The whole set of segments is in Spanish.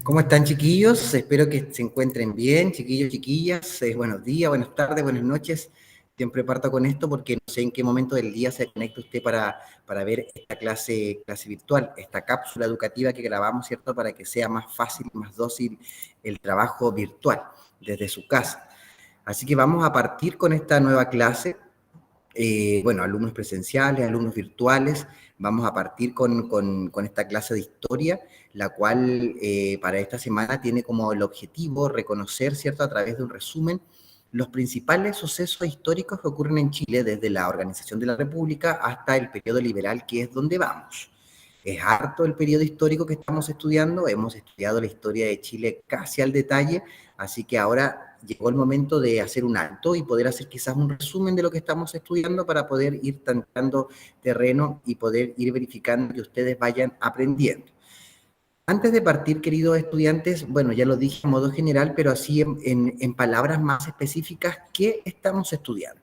¿Cómo están, chiquillos? Espero que se encuentren bien, chiquillos, chiquillas. Buenos días, buenas tardes, buenas noches. Siempre parto con esto porque no sé en qué momento del día se conecta usted para ver esta clase virtual, esta cápsula educativa que grabamos, ¿cierto? Para que sea más fácil, más dócil el trabajo virtual desde su casa. Así que vamos a partir con esta nueva clase. Alumnos presenciales, alumnos virtuales. Vamos a partir con esta clase de historia, la cual para esta semana tiene como el objetivo reconocer, ¿cierto?, a través de un resumen, los principales sucesos históricos que ocurren en Chile desde la organización de la República hasta el periodo liberal, que es donde vamos. Es harto el periodo histórico que estamos estudiando, hemos estudiado la historia de Chile casi al detalle, así que ahora llegó el momento de hacer un alto y poder hacer quizás un resumen de lo que estamos estudiando para poder ir tanteando terreno y poder ir verificando que ustedes vayan aprendiendo. Antes de partir, queridos estudiantes, bueno, ya lo dije en modo general, pero así en palabras más específicas, ¿qué estamos estudiando?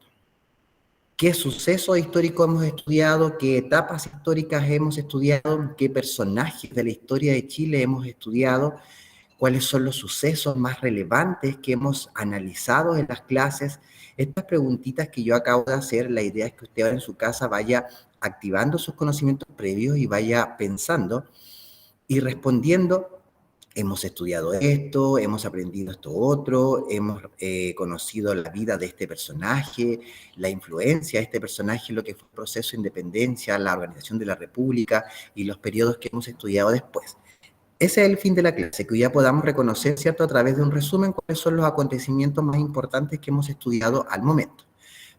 ¿Qué sucesos históricos hemos estudiado? ¿Qué etapas históricas hemos estudiado? ¿Qué personajes de la historia de Chile hemos estudiado? ¿Cuáles son los sucesos más relevantes que hemos analizado en las clases? Estas preguntitas que yo acabo de hacer, la idea es que usted ahora en su casa vaya activando sus conocimientos previos y vaya pensando y respondiendo. Hemos estudiado esto, hemos aprendido esto otro, hemos conocido la vida de este personaje, la influencia de este personaje en lo que fue el proceso de independencia, la organización de la República y los periodos que hemos estudiado después. Ese es el fin de la clase, que ya podamos reconocer, ¿cierto?, a través de un resumen, cuáles son los acontecimientos más importantes que hemos estudiado al momento.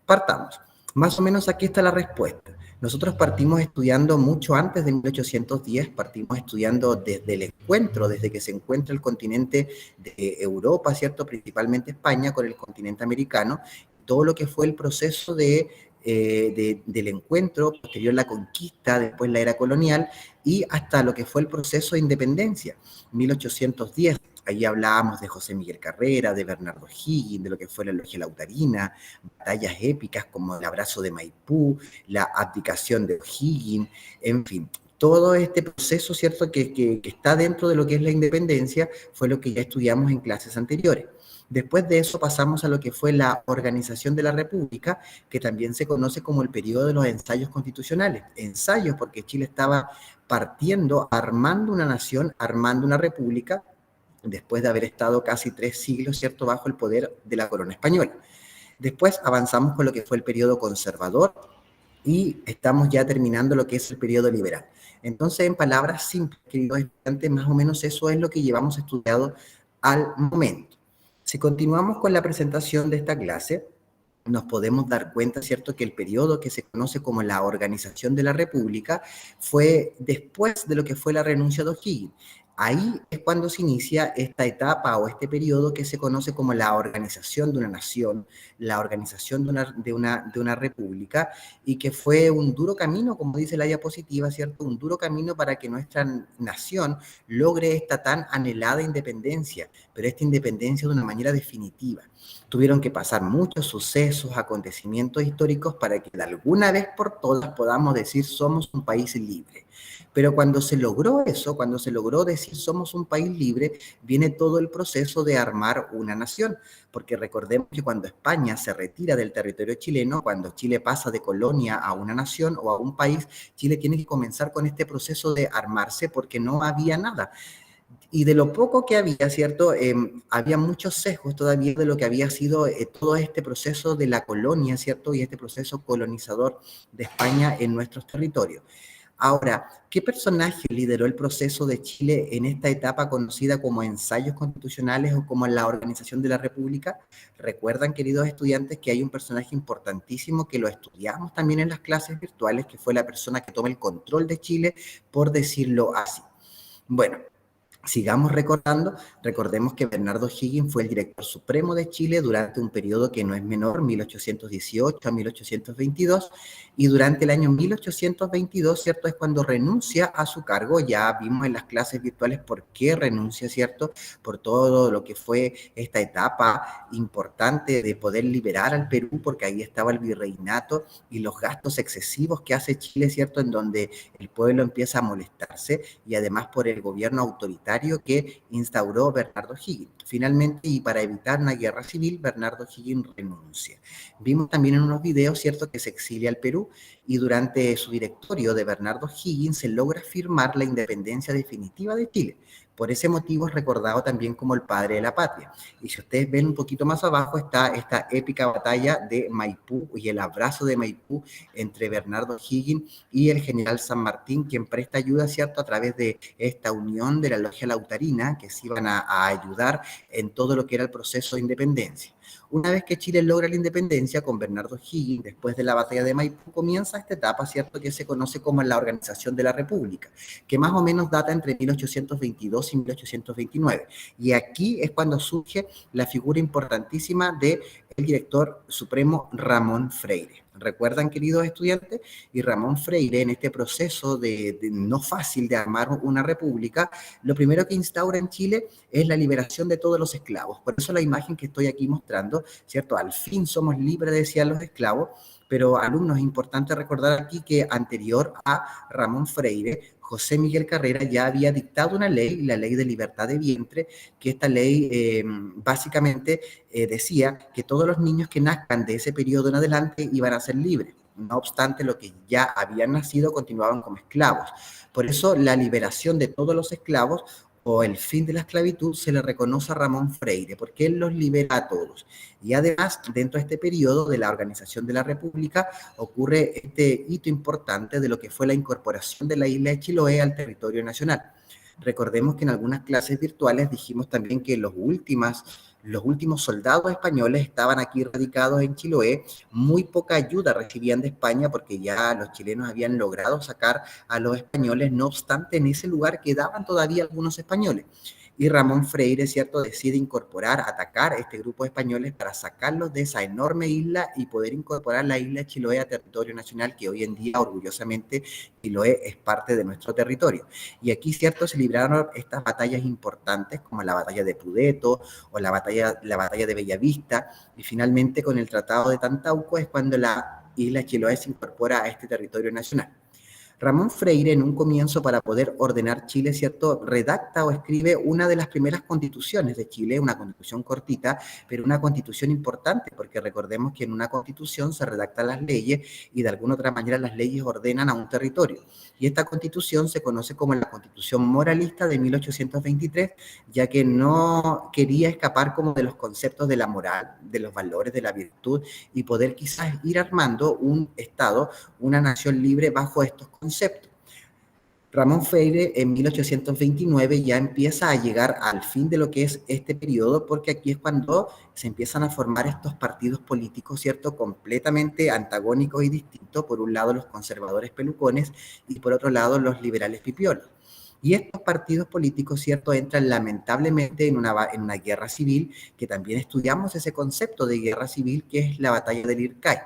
Partamos. Más o menos aquí está la respuesta. Nosotros partimos estudiando mucho antes de 1810, partimos estudiando desde el encuentro, desde que se encuentra el continente de Europa, ¿cierto?, principalmente España, con el continente americano, todo lo que fue el proceso del encuentro, posterior la conquista, después la era colonial, y hasta lo que fue el proceso de independencia, 1810. Ahí hablábamos de José Miguel Carrera, de Bernardo Higgins, de lo que fue la Logia Lautarina, batallas épicas como el abrazo de Maipú, la abdicación de O'Higgins, en fin. Todo este proceso, ¿cierto?, que está dentro de lo que es la independencia, fue lo que ya estudiamos en clases anteriores. Después de eso pasamos a lo que fue la organización de la República, que también se conoce como el periodo de los ensayos constitucionales. Ensayos porque Chile estaba partiendo, armando una nación, armando una república, después de haber estado casi 3 siglos, ¿cierto?, bajo el poder de la corona española. Después avanzamos con lo que fue el periodo conservador y estamos ya terminando lo que es el periodo liberal. Entonces, en palabras simples, queridos estudiantes, más o menos eso es lo que llevamos estudiado al momento. Si continuamos con la presentación de esta clase, nos podemos dar cuenta, ¿cierto?, que el periodo que se conoce como la organización de la República fue después de lo que fue la renuncia de O'Higgins. Ahí es cuando se inicia esta etapa o este periodo que se conoce como la organización de una nación, la organización de una república, y que fue un duro camino, como dice la diapositiva, ¿cierto? Un duro camino para que nuestra nación logre esta tan anhelada independencia, pero esta independencia de una manera definitiva. Tuvieron que pasar muchos sucesos, acontecimientos históricos para que de alguna vez por todas podamos decir somos un país libre. Pero cuando se logró eso, cuando se logró decir somos un país libre, viene todo el proceso de armar una nación. Porque recordemos que cuando España se retira del territorio chileno, cuando Chile pasa de colonia a una nación o a un país, Chile tiene que comenzar con este proceso de armarse porque no había nada. Y de lo poco que había, ¿cierto? Había muchos sesgos todavía de lo que había sido todo este proceso de la colonia, ¿cierto? Y este proceso colonizador de España en nuestros territorios. Ahora, ¿qué personaje lideró el proceso de Chile en esta etapa conocida como ensayos constitucionales o como la organización de la República? Recuerdan, queridos estudiantes, que hay un personaje importantísimo que lo estudiamos también en las clases virtuales, que fue la persona que toma el control de Chile, por decirlo así. Bueno, Sigamos recordando, recordemos que Bernardo Higgins fue el director supremo de Chile durante un periodo que no es menor, 1818 a 1822, y durante el año 1822, ¿cierto? Es cuando renuncia a su cargo. Ya vimos en las clases virtuales por qué renuncia, ¿cierto? Por todo lo que fue esta etapa importante de poder liberar al Perú, porque ahí estaba el virreinato y los gastos excesivos que hace Chile, ¿cierto? En donde el pueblo empieza a molestarse, y además por el gobierno autoritario que instauró Bernardo Higgins. Finalmente, y para evitar una guerra civil, Bernardo Higgins renuncia. Vimos también en unos videos, ¿cierto?, que se exilia al Perú, y durante su directorio de Bernardo Higgins se logra firmar la independencia definitiva de Chile. Por ese motivo es recordado también como el padre de la patria. Y si ustedes ven un poquito más abajo está esta épica batalla de Maipú y el abrazo de Maipú entre Bernardo Higgins y el general San Martín, quien presta ayuda, ¿cierto?, a través de esta unión de la logia lautarina, que se iban a ayudar en todo lo que era el proceso de independencia. Una vez que Chile logra la independencia con Bernardo Higgins, después de la batalla de Maipú, comienza esta etapa, ¿cierto?, que se conoce como la organización de la República, que más o menos data entre 1822 y 1829. Y aquí es cuando surge la figura importantísima del director supremo Ramón Freire. ¿Recuerdan, queridos estudiantes? Y Ramón Freire, en este proceso de no fácil de armar una república, lo primero que instaura en Chile es la liberación de todos los esclavos. Por eso la imagen que estoy aquí mostrando, ¿cierto? Al fin somos libres, decían los esclavos. Pero, alumnos, es importante recordar aquí que anterior a Ramón Freire, José Miguel Carrera ya había dictado una ley, la ley de libertad de vientre, que esta ley básicamente decía que todos los niños que nazcan de ese periodo en adelante iban a ser libres. No obstante, los que ya habían nacido continuaban como esclavos. Por eso, la liberación de todos los esclavos o el fin de la esclavitud se le reconoce a Ramón Freire, porque él los libera a todos. Y además, dentro de este periodo de la organización de la República, ocurre este hito importante de lo que fue la incorporación de la isla de Chiloé al territorio nacional. Recordemos que en algunas clases virtuales dijimos también que los últimos soldados españoles estaban aquí radicados en Chiloé. Muy poca ayuda recibían de España porque ya los chilenos habían logrado sacar a los españoles. No obstante, en ese lugar quedaban todavía algunos españoles. Y Ramón Freire, ¿cierto?, decide incorporar, atacar a este grupo de españoles para sacarlos de esa enorme isla y poder incorporar la isla de Chiloé a territorio nacional, que hoy en día, orgullosamente, Chiloé es parte de nuestro territorio. Y aquí, ¿cierto?, se libraron estas batallas importantes, como la batalla de Pudeto o la batalla de Bellavista, y finalmente con el Tratado de Tantauco es cuando la isla de Chiloé se incorpora a este territorio nacional. Ramón Freire, en un comienzo para poder ordenar Chile, ¿cierto?, redacta o escribe una de las primeras constituciones de Chile, una constitución cortita, pero una constitución importante, porque recordemos que en una constitución se redactan las leyes y de alguna otra manera las leyes ordenan a un territorio. Y esta constitución se conoce como la Constitución Moralista de 1823, ya que no quería escapar como de los conceptos de la moral, de los valores, de la virtud, y poder quizás ir armando un Estado, una nación libre bajo estos conceptos. Ramón Freire en 1829 ya empieza a llegar al fin de lo que es este periodo, porque aquí es cuando se empiezan a formar estos partidos políticos, ¿cierto?, completamente antagónicos y distintos. Por un lado los conservadores pelucones y por otro lado los liberales pipiolos. Y estos partidos políticos, ¿cierto?, entran lamentablemente en una guerra civil, que también estudiamos ese concepto de guerra civil, que es la batalla del Ircay.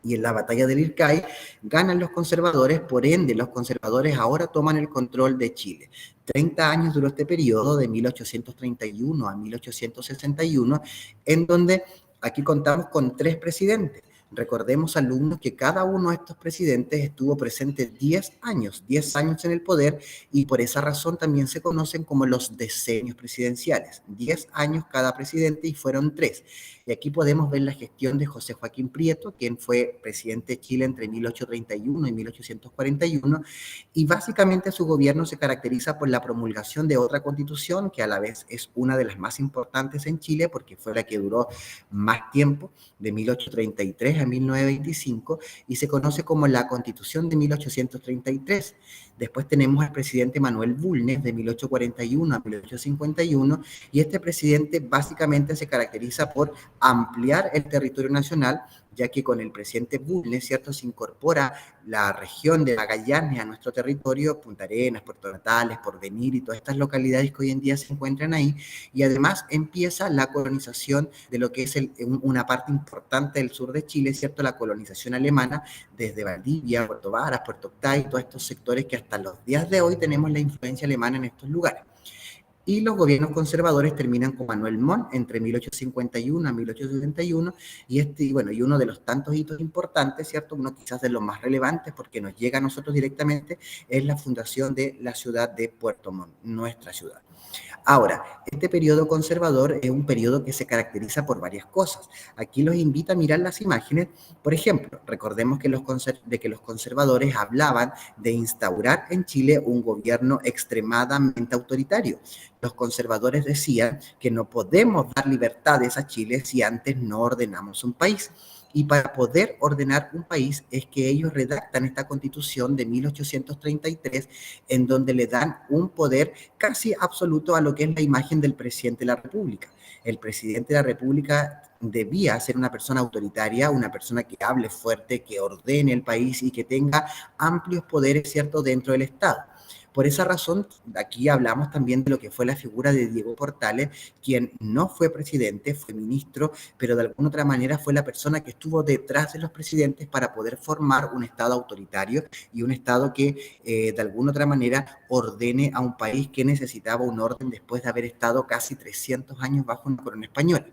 Y en la batalla del Ircay ganan los conservadores, por ende los conservadores ahora toman el control de Chile. 30 años duró este periodo, de 1831 a 1861, en donde aquí contamos con 3 presidentes. Recordemos, alumnos, que cada uno de estos presidentes estuvo presente 10 años en el poder, y por esa razón también se conocen como los decenios presidenciales. 10 años cada presidente y fueron 3. Y aquí podemos ver la gestión de José Joaquín Prieto, quien fue presidente de Chile entre 1831 y 1841, y básicamente su gobierno se caracteriza por la promulgación de otra constitución, que a la vez es una de las más importantes en Chile, porque fue la que duró más tiempo, de 1833 a 1925, y se conoce como la Constitución de 1833. Después tenemos al presidente Manuel Bulnes, de 1841 a 1851, y este presidente básicamente se caracteriza por ampliar el territorio nacional, ya que con el presidente Bulnes, ¿cierto?, se incorpora la región de Magallanes a nuestro territorio, Punta Arenas, Puerto Natales, Porvenir y todas estas localidades que hoy en día se encuentran ahí, y además empieza la colonización de lo que es una parte importante del sur de Chile, ¿cierto?, la colonización alemana desde Valdivia, Puerto Varas, Puerto Octay, todos estos sectores que hasta los días de hoy tenemos la influencia alemana en estos lugares. Y los gobiernos conservadores terminan con Manuel Montt entre 1851 a 1871, y uno de los tantos hitos importantes, ¿cierto?, uno quizás de los más relevantes porque nos llega a nosotros directamente, es la fundación de la ciudad de Puerto Montt, nuestra ciudad. Ahora, este periodo conservador es un periodo que se caracteriza por varias cosas. Aquí los invito a mirar las imágenes. Por ejemplo, recordemos que los conservadores hablaban de instaurar en Chile un gobierno extremadamente autoritario. Los conservadores decían que no podemos dar libertades a Chile si antes no ordenamos un país. Y para poder ordenar un país es que ellos redactan esta constitución de 1833, en donde le dan un poder casi absoluto a lo que es la imagen del presidente de la República. El presidente de la República debía ser una persona autoritaria, una persona que hable fuerte, que ordene el país y que tenga amplios poderes, ¿cierto?, dentro del Estado. Por esa razón, aquí hablamos también de lo que fue la figura de Diego Portales, quien no fue presidente, fue ministro, pero de alguna otra manera fue la persona que estuvo detrás de los presidentes para poder formar un Estado autoritario y un Estado que de alguna otra manera ordene a un país que necesitaba un orden después de haber estado casi 300 años bajo una corona española.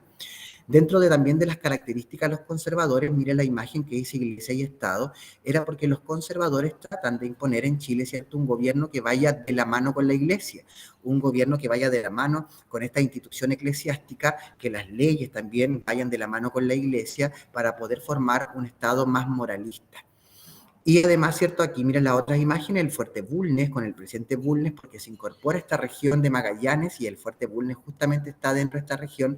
Dentro también de las características de los conservadores, mire la imagen que dice Iglesia y Estado, era porque los conservadores tratan de imponer en Chile, ¿cierto?, un gobierno que vaya de la mano con la Iglesia, un gobierno que vaya de la mano con esta institución eclesiástica, que las leyes también vayan de la mano con la Iglesia para poder formar un Estado más moralista. Y además, ¿cierto?, aquí miren las otras imágenes, el Fuerte Bulnes con el presidente Bulnes, porque se incorpora esta región de Magallanes y el Fuerte Bulnes justamente está dentro de esta región,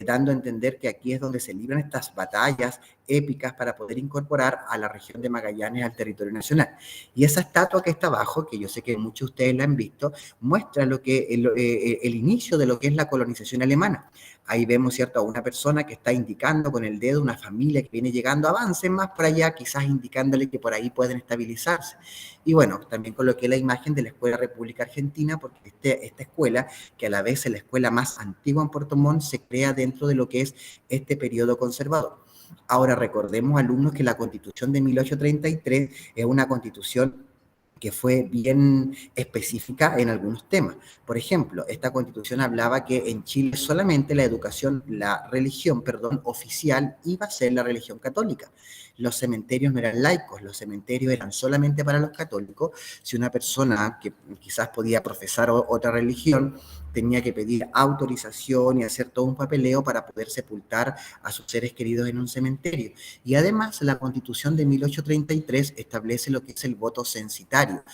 dando a entender que aquí es donde se libran estas batallas épicas para poder incorporar a la región de Magallanes al territorio nacional. Y esa estatua que está abajo, que yo sé que muchos de ustedes la han visto, muestra lo que el inicio de lo que es la colonización alemana. Ahí vemos, ¿cierto?, a una persona que está indicando con el dedo una familia que viene llegando, avancen más por allá, quizás indicándole que por ahí pueden estabilizarse. Y bueno, también coloqué la imagen de la Escuela República Argentina, porque esta escuela, que a la vez es la escuela más antigua en Puerto Montt, se crea dentro de lo que es este periodo conservador. Ahora recordemos, alumnos, que la Constitución de 1833 es una constitución que fue bien específica en algunos temas. Por ejemplo, esta constitución hablaba que en Chile solamente la religión oficial iba a ser la religión católica. Los cementerios no eran laicos, los cementerios eran solamente para los católicos. Si una persona que quizás podía profesar otra religión tenía que pedir autorización y hacer todo un papeleo para poder sepultar a sus seres queridos en un cementerio. Y además, la Constitución de 1833 establece lo que es el voto censitario.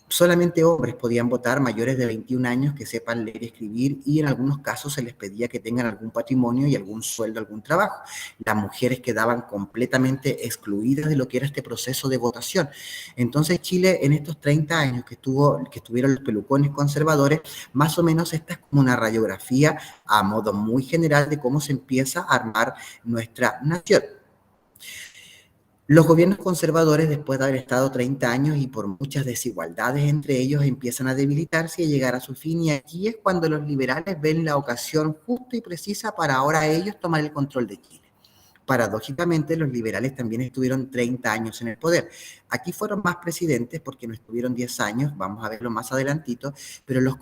Solamente hombres podían votar mayores de 21 años que sepan leer y escribir, y en algunos casos se les pedía que tengan algún patrimonio y algún sueldo, algún trabajo. Las mujeres quedaban completamente excluidas de lo que era este proceso de votación. Entonces Chile, en estos 30 años que estuvieron los pelucones conservadores, más o menos esta es como una radiografía a modo muy general de cómo se empieza a armar nuestra nación. Los gobiernos conservadores, después de haber estado 30 años y por muchas desigualdades entre ellos, empiezan a debilitarse y a llegar a su fin, y aquí es cuando los liberales ven la ocasión justa y precisa para ahora ellos tomar el control de Chile. Paradójicamente, los liberales también estuvieron 30 años en el poder. Aquí fueron más presidentes porque no estuvieron 10 años, vamos a verlo más adelantito, pero los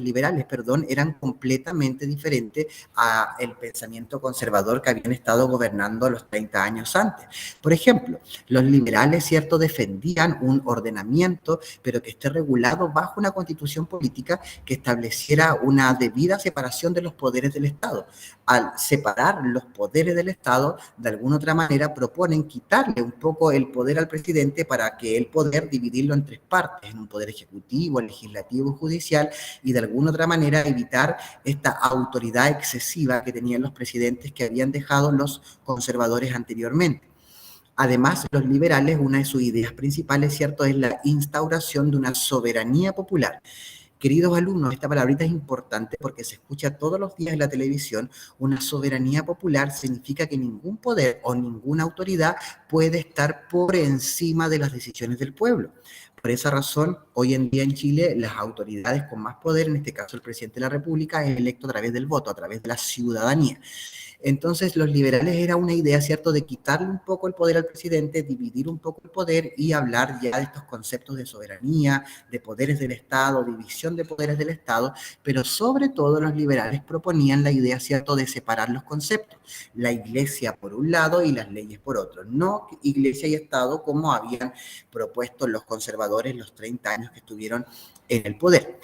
liberales, eran completamente diferentes al pensamiento conservador que habían estado gobernando los 30 años antes. Por ejemplo, los liberales, ¿cierto?, defendían un ordenamiento, pero que esté regulado bajo una constitución política que estableciera una debida separación de los poderes del Estado. Al separar los poderes del Estado, de alguna otra manera proponen quitarle un poco el poder al presidente para que el poder dividirlo en tres partes, en un poder ejecutivo, legislativo y judicial, y de alguna otra manera evitar esta autoridad excesiva que tenían los presidentes que habían dejado los conservadores anteriormente. Además, los liberales, una de sus ideas principales, ¿cierto?, es la instauración de una soberanía popular. Queridos alumnos, esta palabrita es importante porque se escucha todos los días en la televisión. Una soberanía popular significa que ningún poder o ninguna autoridad puede estar por encima de las decisiones del pueblo. Por esa razón, hoy en día en Chile, las autoridades con más poder, en este caso el presidente de la República, es electo a través del voto, a través de la ciudadanía. Entonces, los liberales era una idea, ¿cierto?, de quitarle un poco el poder al presidente, dividir un poco el poder y hablar ya de estos conceptos de soberanía, de poderes del Estado, división de poderes del Estado, pero sobre todo los liberales proponían la idea, ¿cierto?, de separar los conceptos, la iglesia por un lado y las leyes por otro, no iglesia y Estado como habían propuesto los conservadores los 30 años que estuvieron en el poder.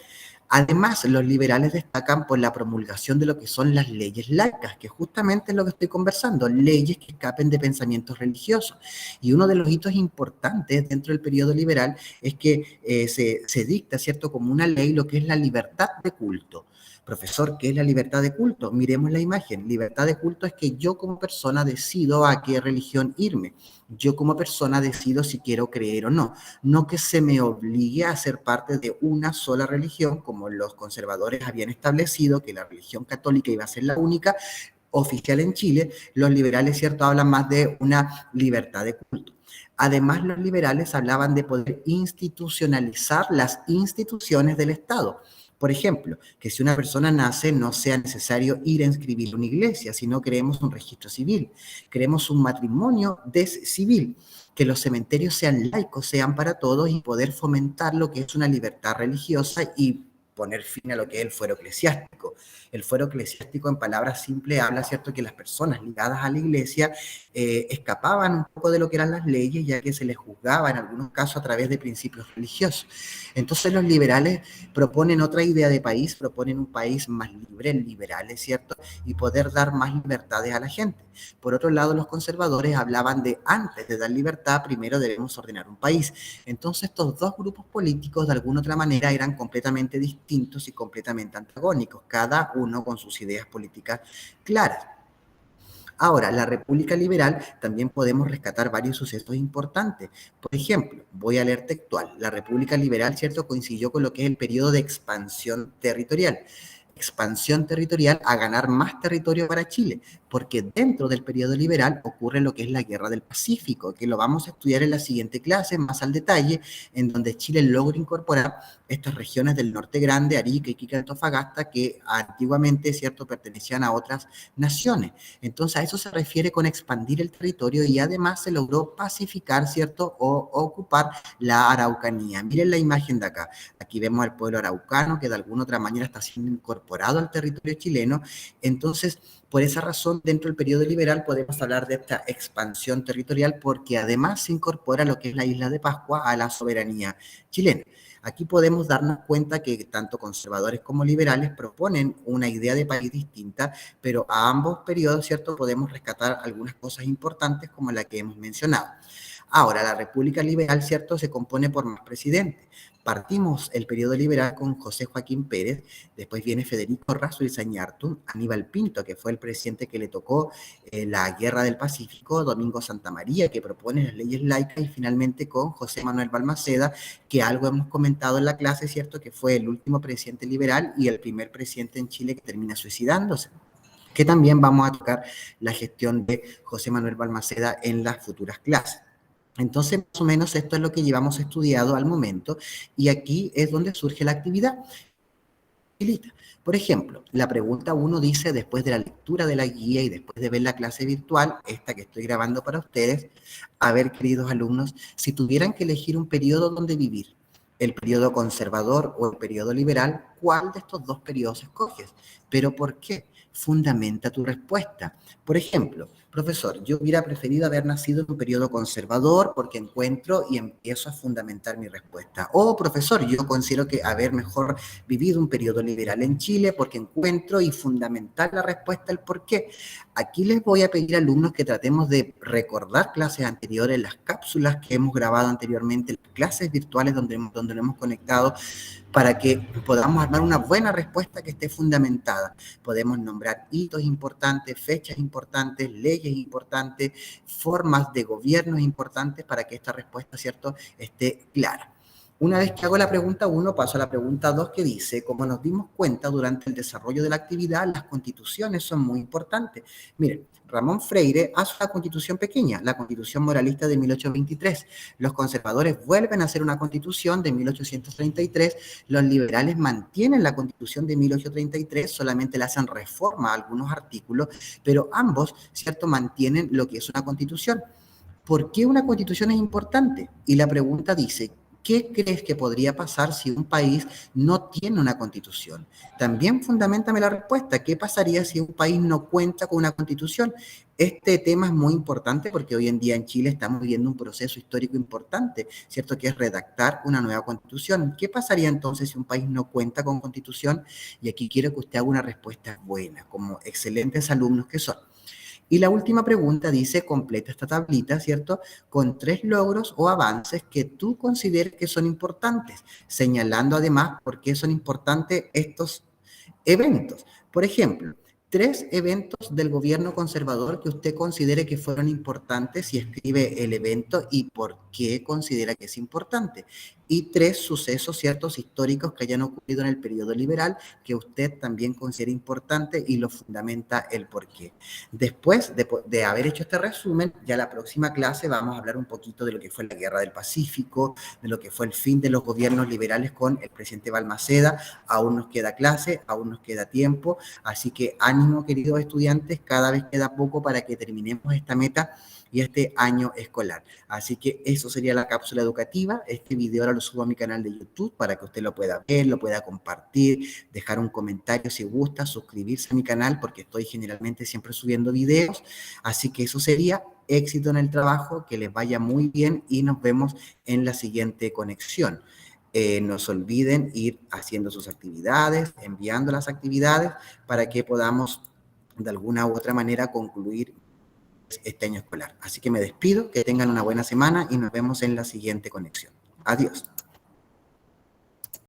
Además, los liberales destacan por la promulgación de lo que son las leyes laicas, que justamente es lo que estoy conversando, leyes que escapen de pensamientos religiosos. Y uno de los hitos importantes dentro del periodo liberal es que se dicta, ¿cierto?, como una ley lo que es la libertad de culto. Profesor, ¿qué es la libertad de culto? Miremos la imagen. Libertad de culto es que yo como persona decido a qué religión irme. Yo como persona decido si quiero creer o no. No que se me obligue a ser parte de una sola religión, como los conservadores habían establecido, que la religión católica iba a ser la única oficial en Chile. Los liberales, ¿cierto?, hablan más de una libertad de culto. Además, los liberales hablaban de poder institucionalizar las instituciones del Estado. Por ejemplo, que si una persona nace no sea necesario ir a inscribir una iglesia, sino creemos un registro civil, creemos un matrimonio civil, que los cementerios sean laicos, sean para todos y poder fomentar lo que es una libertad religiosa y poner fin a lo que es el fuero eclesiástico. El fuero eclesiástico, en palabras simples, habla, ¿cierto?, que las personas ligadas a la iglesia escapaban un poco de lo que eran las leyes, ya que se les juzgaba en algunos casos a través de principios religiosos. Entonces los liberales proponen otra idea de país, proponen un país más libre, liberales, ¿cierto?, y poder dar más libertades a la gente. Por otro lado, los conservadores hablaban de antes de dar libertad, primero debemos ordenar un país. Entonces estos dos grupos políticos de alguna otra manera eran completamente distintos y completamente antagónicos, cada uno con sus ideas políticas claras. Ahora, la República Liberal también podemos rescatar varios sucesos importantes. Por ejemplo, voy a leer textual. La República Liberal, ¿cierto?, coincidió con lo que es el periodo de expansión territorial. Expansión territorial a ganar más territorio para Chile, porque dentro del periodo liberal ocurre lo que es la Guerra del Pacífico, que lo vamos a estudiar en la siguiente clase más al detalle, en donde Chile logra incorporar estas regiones del norte grande, Arica, Iquique, Antofagasta, que antiguamente, ¿cierto?, pertenecían a otras naciones. Entonces a eso se refiere con expandir el territorio y además se logró pacificar, ¿cierto?, o ocupar la Araucanía. Miren la imagen de acá. Aquí vemos al pueblo araucano que de alguna otra manera está siendo incorporado al territorio chileno. Entonces, por esa razón, dentro del periodo liberal podemos hablar de esta expansión territorial porque además se incorpora lo que es la isla de Pascua a la soberanía chilena. Aquí podemos darnos cuenta que tanto conservadores como liberales proponen una idea de país distinta, pero a ambos periodos, ¿cierto?, podemos rescatar algunas cosas importantes como la que hemos mencionado. Ahora, la República Liberal, ¿cierto?, se compone por más presidentes. Partimos el periodo liberal con José Joaquín Pérez, después viene Federico Razo y Zañartu, Aníbal Pinto, que fue el presidente que le tocó la Guerra del Pacífico, Domingo Santamaría, que propone las leyes laicas, y finalmente con José Manuel Balmaceda, que algo hemos comentado en la clase, ¿cierto?, que fue el último presidente liberal y el primer presidente en Chile que termina suicidándose, que también vamos a tocar la gestión de José Manuel Balmaceda en las futuras clases. Entonces, más o menos esto es lo que llevamos estudiado al momento y aquí es donde surge la actividad. Por ejemplo, la pregunta 1 dice, después de la lectura de la guía y después de ver la clase virtual, esta que estoy grabando para ustedes, a ver, queridos alumnos, si tuvieran que elegir un periodo donde vivir, el periodo conservador o el periodo liberal, ¿cuál de estos dos periodos escoges? ¿Pero por qué? Fundamenta tu respuesta. Por ejemplo, profesor, yo hubiera preferido haber nacido en un periodo conservador porque encuentro y empiezo a fundamentar mi respuesta. O, profesor, yo considero que haber mejor vivido un periodo liberal en Chile porque encuentro y fundamentar la respuesta el por qué. Aquí les voy a pedir, alumnos, que tratemos de recordar clases anteriores, las cápsulas que hemos grabado anteriormente, clases virtuales donde nos hemos conectado, para que podamos armar una buena respuesta que esté fundamentada. Podemos nombrar hitos importantes, fechas importantes, leyes importantes, formas de gobiernos importantes para que esta respuesta, ¿cierto?, esté clara. Una vez que hago la pregunta 1, paso a la pregunta 2 que dice, como nos dimos cuenta durante el desarrollo de la actividad, las constituciones son muy importantes. Miren, Ramón Freire hace una constitución pequeña, la Constitución Moralista de 1823. Los conservadores vuelven a hacer una constitución de 1833. Los liberales mantienen la constitución de 1833, solamente le hacen reforma a algunos artículos, pero ambos, ¿cierto?, mantienen lo que es una constitución. ¿Por qué una constitución es importante? Y la pregunta dice, ¿qué crees que podría pasar si un país no tiene una constitución? También fundamentame la respuesta, ¿qué pasaría si un país no cuenta con una constitución? Este tema es muy importante porque hoy en día en Chile estamos viviendo un proceso histórico importante, ¿cierto? Que es redactar una nueva constitución. ¿Qué pasaría entonces si un país no cuenta con constitución? Y aquí quiero que usted haga una respuesta buena, como excelentes alumnos que son. Y la última pregunta dice, completa esta tablita, ¿cierto? Con 3 logros o avances que tú consideres que son importantes, señalando además por qué son importantes estos eventos. Por ejemplo, 3 eventos del gobierno conservador que usted considere que fueron importantes y escribe el evento y por qué considera que es importante. Y 3 sucesos ciertos históricos que hayan ocurrido en el periodo liberal que usted también considera importante y lo fundamenta el por qué. Después de haber hecho este resumen, ya la próxima clase vamos a hablar un poquito de lo que fue la Guerra del Pacífico, de lo que fue el fin de los gobiernos liberales con el presidente Balmaceda. Aún nos queda clase, aún nos queda tiempo, así que ánimo, queridos estudiantes, cada vez queda poco para que terminemos esta meta y este año escolar. Así que eso sería la cápsula educativa. Este video ahora lo subo a mi canal de YouTube para que usted lo pueda ver, lo pueda compartir, dejar un comentario si gusta, suscribirse a mi canal porque estoy generalmente siempre subiendo videos. Así que eso sería éxito en el trabajo, que les vaya muy bien y nos vemos en la siguiente conexión. No se olviden ir haciendo sus actividades, enviando las actividades para que podamos de alguna u otra manera concluir este año escolar. Así que me despido, que tengan una buena semana y nos vemos en la siguiente conexión. Adiós.